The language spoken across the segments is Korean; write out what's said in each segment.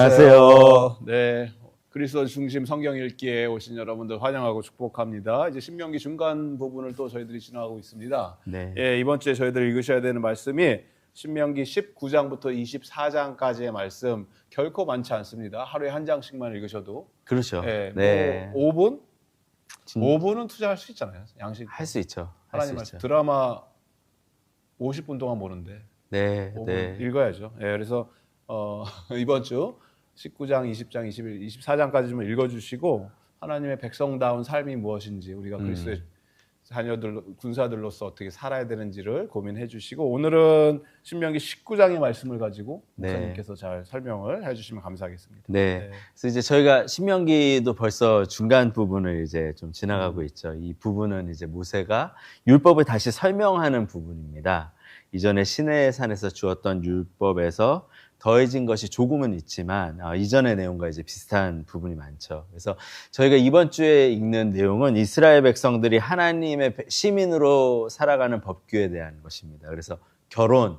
안녕하세요. 네, 그리스도 중심 성경 읽기에 오신 여러분들 환영하고 축복합니다. 이제 신명기 중간 부분을 또 저희들이 지나가고 있습니다. 네. 예, 이번 주에 저희들이 읽으셔야 되는 말씀이 신명기 19장부터 24장까지의 말씀 결코 많지 않습니다. 하루에 한 장씩만 읽으셔도. 그렇죠. 예, 네. 뭐 5분? 5분은 투자할 수 있잖아요. 양식. 할 수 있죠. 하나님 말씀. 드라마 50분 동안 보는데. 네, 5분 네. 읽어야죠. 예, 그래서 이번 주 19장, 20장, 21, 24장까지 좀 읽어주시고 하나님의 백성다운 삶이 무엇인지 우리가 그리스도의 자녀들, 군사들로서 어떻게 살아야 되는지를 고민해 주시고 오늘은 신명기 19장의 말씀을 가지고 목사님께서 잘 설명을 해주시면 감사하겠습니다. 네. 그래서 이제 저희가 신명기도 벌써 중간 부분을 이제 좀 지나가고 있죠. 이 부분은 이제 모세가 율법을 다시 설명하는 부분입니다. 이전에 시내산에서 주었던 율법에서 더해진 것이 조금은 있지만 이전의 내용과 이제 비슷한 부분이 많죠. 그래서 저희가 이번 주에 읽는 내용은 이스라엘 백성들이 하나님의 시민으로 살아가는 법규에 대한 것입니다. 그래서 결혼,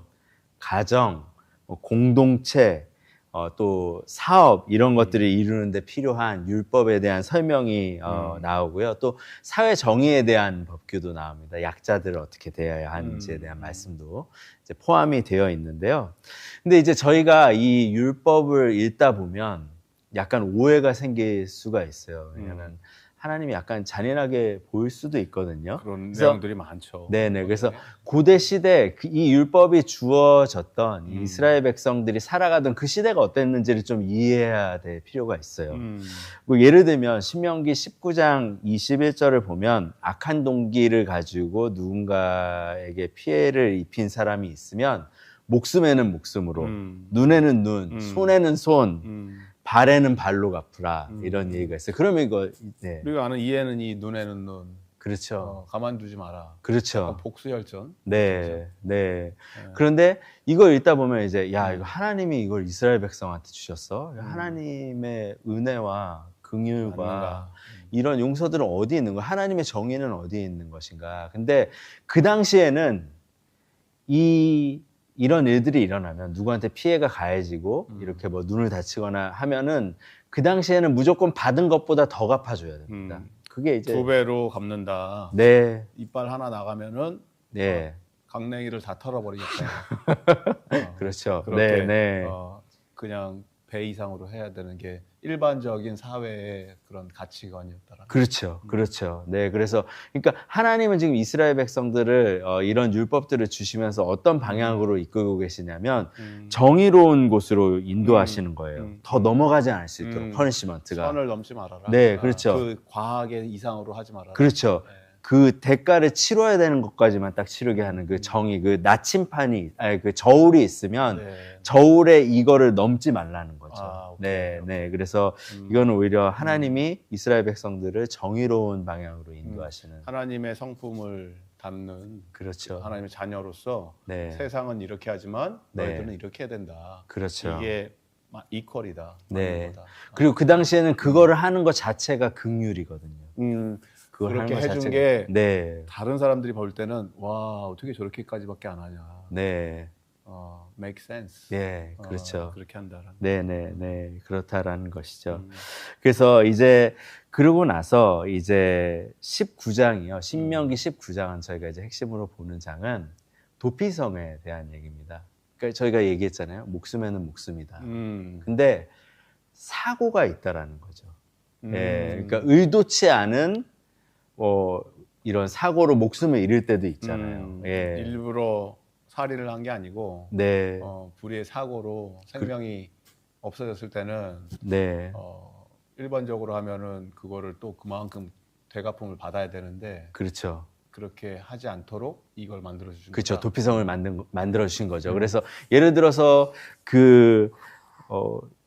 가정, 공동체, 또 사업 이런 것들을 이루는데 필요한 율법에 대한 설명이 나오고요. 또 사회 정의에 대한 법규도 나옵니다. 약자들을 어떻게 대해야 하는지에 대한 말씀도 이제 포함이 되어 있는데요. 근데 이제 저희가 이 율법을 읽다 보면 약간 오해가 생길 수가 있어요. 왜냐하면 하나님이 약간 잔인하게 보일 수도 있거든요. 그런 내용들이 많죠. 네네. 그래서 고대 시대 이 율법이 주어졌던 이스라엘 백성들이 살아가던 그 시대가 어땠는지를 좀 이해해야 될 필요가 있어요. 예를 들면 신명기 19장 21절을 보면 악한 동기를 가지고 누군가에게 피해를 입힌 사람이 있으면 목숨에는 목숨으로, 눈에는 눈, 손에는 손, 발에는 발로 갚으라 이런 얘기가 있어요. 그러면 이거 우리가 아는 이에는 이, 눈에는 눈. 그렇죠. 가만두지 마라. 그렇죠. 복수혈전. 네, 네. 그런데 이걸 읽다 보면 이제 이거 하나님이 이걸 이스라엘 백성한테 주셨어. 하나님의 은혜와 긍휼과 이런 용서들은 어디 있는 거야? 하나님의 정의는 어디에 있는 것인가? 근데 그 당시에는 이런 일들이 일어나면 누구한테 피해가 가해지고 이렇게 뭐 눈을 다치거나 하면은 그 당시에는 무조건 받은 것보다 더 갚아줘야 됩니다. 그게 이제 2배로 갚는다. 네, 이빨 하나 나가면은 네, 강냉이를 다 털어버리겠다. 그렇죠. 그렇게 네. 그냥 배 이상으로 해야 되는 게 일반적인 사회의 그런 가치관이었다라는. 그렇죠, 그렇죠. 네, 그래서 그러니까 하나님은 지금 이스라엘 백성들을 이런 율법들을 주시면서 어떤 방향으로 이끌고 계시냐면 정의로운 곳으로 인도하시는 거예요. 더 넘어가지 않을 수 있도록 퍼니시먼트가. 선을 넘지 말아라. 네, 그렇죠. 그 과하게 이상으로 하지 말아라. 그렇죠. 네. 그 대가를 치러야 되는 것까지만 딱 치르게 하는 그 정의, 그 나침판이, 그 저울이 있으면 저울에 이거를 넘지 말라는 거죠. 네. 그래서 이거는 오히려 하나님이 이스라엘 백성들을 정의로운 방향으로 인도하시는. 하나님의 성품을 담는. 그렇죠. 하나님의 자녀로서 세상은 이렇게 하지만 너희들은 이렇게 해야 된다. 그렇죠. 이게 이퀄이다. 네. 그리고 그 당시에는 그거를 하는 것 자체가 긍휼이거든요. 그렇게 해준 게 다른 사람들이 볼 때는 와 어떻게 저렇게까지밖에 안 하냐. 네. make sense. 네, 그렇죠. 그렇게 한다라는. 네, 그렇다라는 것이죠. 그래서 이제 그러고 나서 이제 19장이요. 신명기 19장은 저희가 이제 핵심으로 보는 장은 도피성에 대한 얘기입니다. 그러니까 저희가 얘기했잖아요. 목숨에는 목숨이다. 근데 사고가 있다라는 거죠. 그러니까 의도치 않은 이런 사고로 목숨을 잃을 때도 있잖아요. 일부러 살인을 한 게 아니고 불의의 사고로 생명이 없어졌을 때는 일반적으로 하면은 그거를 또 그만큼 되갚음을 받아야 되는데 그렇죠. 그렇게 하지 않도록 이걸 만들어 주신 거죠. 그렇죠. 도피성을 만들어 주신 거죠. 그래서 예를 들어서 그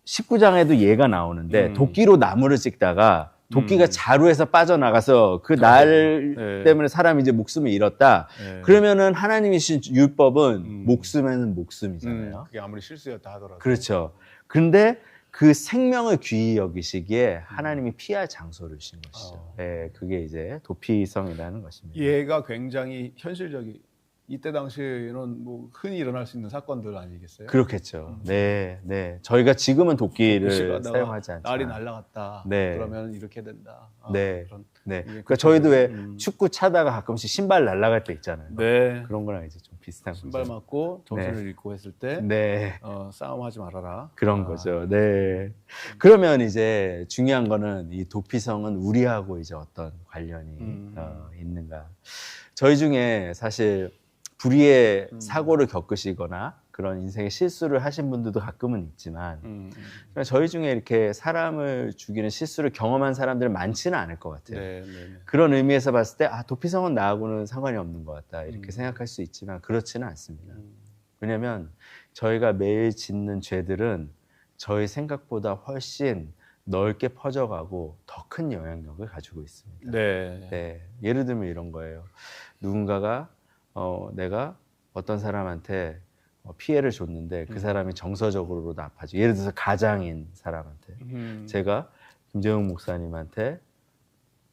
19장에도 예가 나오는데 도끼로 나무를 찍다가 도끼가 자루에서 빠져나가서 그 날 때문에 사람이 이제 목숨을 잃었다. 그러면은 하나님이 주신 율법은 목숨에는 목숨이잖아요. 그게 아무리 실수였다 하더라도. 그렇죠. 근데 그 생명을 귀히 여기시기에 하나님이 피할 장소를 주신 것이죠. 그게 이제 도피성이라는 것입니다. 얘가 굉장히 현실적인 이때 당시에는 뭐 흔히 일어날 수 있는 사건들 아니겠어요? 그렇겠죠. 네, 네. 저희가 지금은 도끼를 도끼가 사용하지 날이 않지만. 날라갔다. 네. 그러면 이렇게 된다. 네. 그런 네. 이게 그러니까 저희도 왜 구체적인, 축구 차다가 가끔씩 신발 날아갈 때 있잖아요. 네. 그런 거랑 이제 좀 비슷한 신발 거죠. 맞고 정신을 네. 잃고 했을 때 네. 싸움하지 말아라. 그런 거죠. 네. 그러면 이제 중요한 거는 이 도피성은 우리하고 이제 어떤 관련이 있는가. 저희 중에 사실 불의의 사고를 겪으시거나 그런 인생의 실수를 하신 분들도 가끔은 있지만 저희 중에 이렇게 사람을 죽이는 실수를 경험한 사람들은 많지는 않을 것 같아요. 네, 네, 네. 그런 의미에서 봤을 때 아, 도피성은 나하고는 상관이 없는 것 같다 이렇게 생각할 수 있지만 그렇지는 않습니다. 왜냐하면 저희가 매일 짓는 죄들은 저희 생각보다 훨씬 넓게 퍼져가고 더 큰 영향력을 가지고 있습니다. 네. 네, 예를 들면 이런 거예요. 누군가가 내가 어떤 사람한테 피해를 줬는데 그 사람이 정서적으로도 아파지고, 예를 들어서 가장인 사람한테 제가 김재웅 목사님한테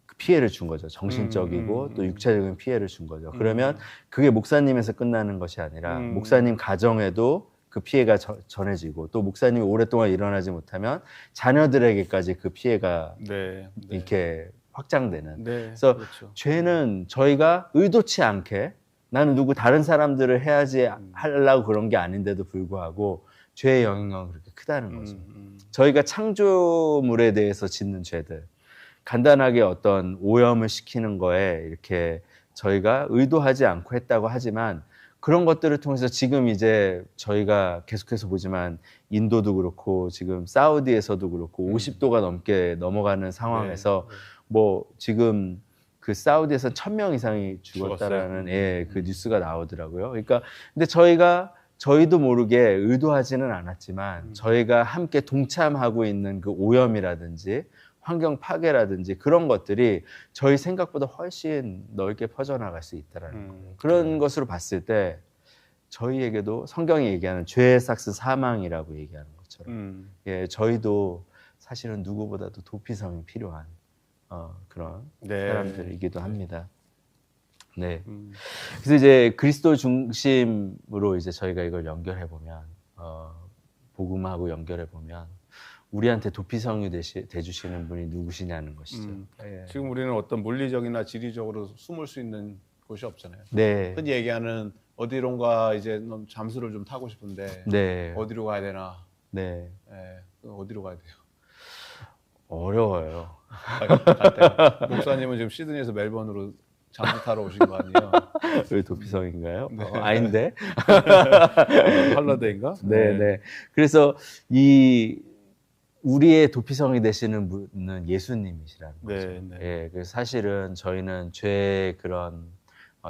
그 피해를 준 거죠. 정신적이고 또 육체적인 피해를 준 거죠. 그러면 그게 목사님에서 끝나는 것이 아니라 목사님 가정에도 그 피해가 전해지고 또 목사님이 오랫동안 일어나지 못하면 자녀들에게까지 그 피해가 네, 네. 이렇게 확장되는. 네, 그래서 그렇죠. 죄는 저희가 의도치 않게 나는 누구 다른 사람들을 해야지 하려고 그런 게 아닌데도 불구하고 죄의 영향은 그렇게 크다는 거죠. 저희가 창조물에 대해서 짓는 죄들, 간단하게 어떤 오염을 시키는 거에 이렇게 저희가 의도하지 않고 했다고 하지만 그런 것들을 통해서 지금 이제 저희가 계속해서 보지만 인도도 그렇고 지금 사우디에서도 그렇고 50도가 넘게 넘어가는 상황에서 네. 뭐 지금 그 사우디에서 1,000명 이상이 죽었다라는 그 뉴스가 나오더라고요. 그러니까 근데 저희도 모르게 의도하지는 않았지만 저희가 함께 동참하고 있는 그 오염이라든지 환경 파괴라든지 그런 것들이 저희 생각보다 훨씬 넓게 퍼져나갈 수 있다라는 거예요. 그런 것으로 봤을 때 저희에게도 성경이 얘기하는 죄의 삭스 사망이라고 얘기하는 것처럼 예, 저희도 사실은 누구보다도 도피성이 필요한 그런 네. 사람들이기도 합니다. 네. 그래서 이제 그리스도 중심으로 이제 저희가 이걸 연결해 보면 복음하고 연결해 보면 우리한테 도피성이 돼주시는 분이 누구시냐는 것이죠. 예. 지금 우리는 어떤 물리적이나 지리적으로 숨을 수 있는 곳이 없잖아요. 네. 흔히 얘기하는 어디론가 이제 잠수를 좀 타고 싶은데 네. 어디로 가야 되나? 네. 네, 어디로 가야 돼요? 어려워요. 갈 때가. 목사님은 지금 시드니에서 멜번으로 잠수 타러 오신 거 아니에요? 왜 도피성인가요? 아닌데. 할러데이인가? 네, 네. 그래서 우리의 도피성이 되시는 분은 예수님이시라는 거죠. 네, 네. 예, 그래서 사실은 저희는 죄의 그런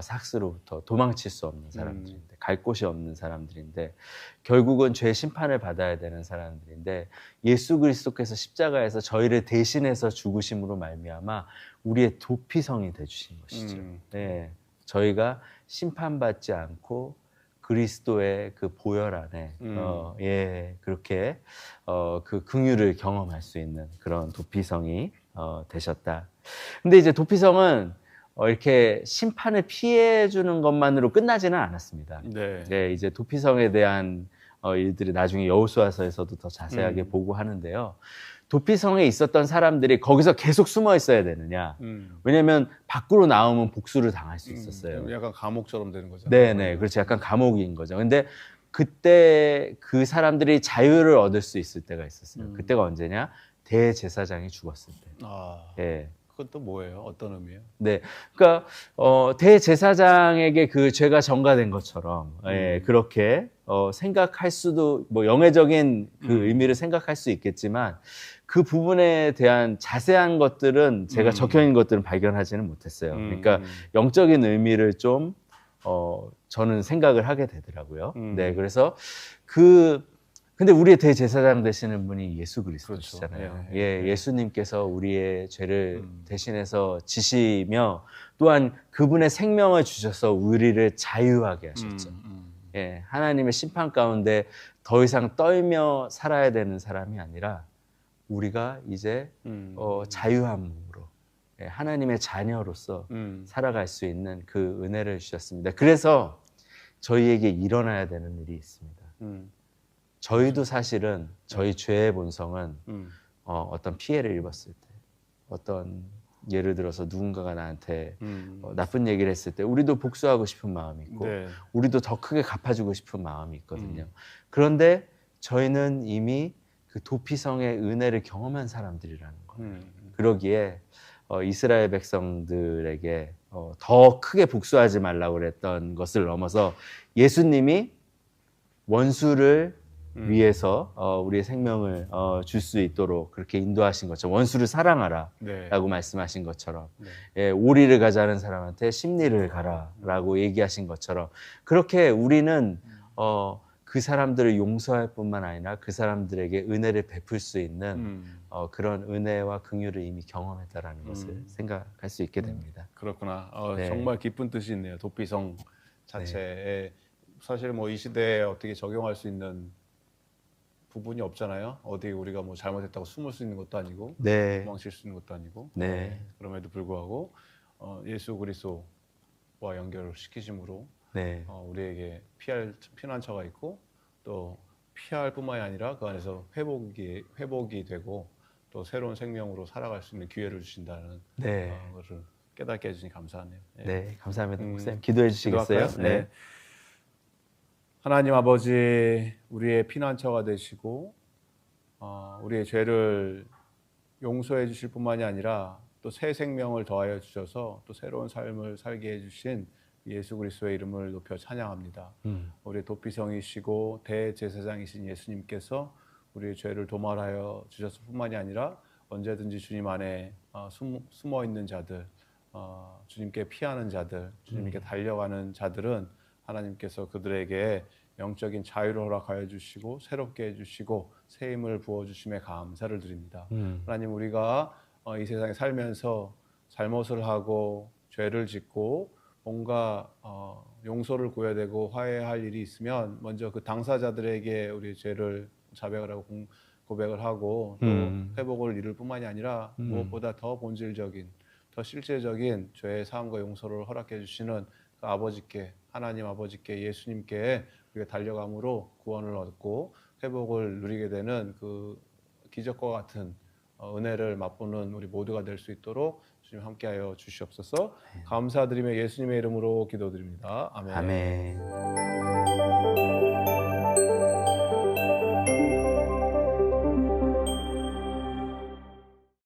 삭스로부터 도망칠 수 없는 사람들인데, 갈 곳이 없는 사람들인데, 결국은 죄 심판을 받아야 되는 사람들인데, 예수 그리스도께서 십자가에서 저희를 대신해서 죽으심으로 말미암아 우리의 도피성이 되주신 것이죠. 네, 저희가 심판받지 않고 그리스도의 그 보혈 안에 그렇게 그 긍휼을 경험할 수 있는 그런 도피성이 되셨다. 근데 이제 도피성은 이렇게 심판을 피해 주는 것만으로 끝나지는 않았습니다. 네. 네, 이제 도피성에 대한 일들이 나중에 여호수아서에서도 더 자세하게 보고 하는데요. 도피성에 있었던 사람들이 거기서 계속 숨어 있어야 되느냐? 왜냐하면 밖으로 나오면 복수를 당할 수 있었어요. 약간 감옥처럼 되는 거죠. 네네, 그렇지. 약간 감옥인 거죠. 근데 그때 그 사람들이 자유를 얻을 수 있을 때가 있었어요. 그때가 언제냐? 대제사장이 죽었을 때. 예. 그건 또 뭐예요? 어떤 의미예요? 네, 그러니까 대제사장에게 그 죄가 전가된 것처럼 그렇게 생각할 수도 뭐 영예적인 그 의미를 생각할 수 있겠지만 그 부분에 대한 자세한 것들은 제가 적혀 있는 것들은 발견하지는 못했어요. 그러니까 영적인 의미를 좀 저는 생각을 하게 되더라고요. 네, 그래서 근데 우리의 대제사장 되시는 분이 예수 그리스도시잖아요. 그렇죠. 예수님께서 우리의 죄를 대신해서 지시며 또한 그분의 생명을 주셔서 우리를 자유하게 하셨죠. 예, 하나님의 심판 가운데 더 이상 떨며 살아야 되는 사람이 아니라 우리가 이제 자유함으로 하나님의 자녀로서 살아갈 수 있는 그 은혜를 주셨습니다. 그래서 저희에게 일어나야 되는 일이 있습니다. 저희도 사실은 저희 죄의 본성은 어떤 피해를 입었을 때, 어떤 예를 들어서 누군가가 나한테 나쁜 얘기를 했을 때 우리도 복수하고 싶은 마음이 있고 네. 우리도 더 크게 갚아주고 싶은 마음이 있거든요. 그런데 저희는 이미 그 도피성의 은혜를 경험한 사람들이라는 거예요. 그러기에 이스라엘 백성들에게 더 크게 복수하지 말라고 그랬던 것을 넘어서 예수님이 원수를 위해서 우리의 생명을 줄 수 있도록 그렇게 인도하신 것처럼 원수를 사랑하라 네. 라고 말씀하신 것처럼 네. 예, 오리를 가자는 사람한테 십리를 가라 라고 얘기하신 것처럼 그렇게 우리는 그 사람들을 용서할 뿐만 아니라 그 사람들에게 은혜를 베풀 수 있는 그런 은혜와 긍휼을 이미 경험했다라는 것을 생각할 수 있게 됩니다. 그렇구나. 네. 정말 깊은 뜻이 있네요. 도피성 자체에 사실 뭐 이 시대에 어떻게 적용할 수 있는 부분이 없잖아요. 어디 우리가 뭐 잘못했다고 숨을 수 있는 것도 아니고 네. 도망칠 수 있는 것도 아니고 네. 그럼에도 불구하고 예수 그리스도와 연결을 시키심으로 네. 우리에게 피할 피난처가 있고 또 피할 뿐만이 아니라 그 안에서 회복이 되고 또 새로운 생명으로 살아갈 수 있는 기회를 주신다는 네. 것을 깨닫게 해주니 감사하네요. 네, 감사합니다. 목사님 기도해 주시겠어요? 기도할까요? 네. 하나님 아버지, 우리의 피난처가 되시고 우리의 죄를 용서해 주실 뿐만이 아니라 또 새 생명을 더하여 주셔서 또 새로운 삶을 살게 해주신 예수 그리스도의 이름을 높여 찬양합니다. 우리의 도피성이시고 대제사장이신 예수님께서 우리의 죄를 도말하여 주셨을 뿐만이 아니라 언제든지 주님 안에 숨어 있는 자들, 주님께 피하는 자들, 주님께 달려가는 자들은 하나님께서 그들에게 영적인 자유를 허락하여 주시고 새롭게 해주시고 새 힘을 부어주심에 감사를 드립니다. 하나님, 우리가 이 세상에 살면서 잘못을 하고 죄를 짓고 뭔가 용서를 구해야 되고 화해할 일이 있으면 먼저 그 당사자들에게 우리의 죄를 자백을 하고 고백을 하고 또 회복을 이룰 뿐만이 아니라 무엇보다 더 본질적인 더 실제적인 죄의 사함과 용서를 허락해 주시는 그 아버지께, 하나님 아버지께, 예수님께 우리가 달려감으로 구원을 얻고 회복을 누리게 되는 그 기적과 같은 은혜를 맛보는 우리 모두가 될 수 있도록 주님 함께하여 주시옵소서. 감사드리며 예수님의 이름으로 기도드립니다. 아멘. 아멘.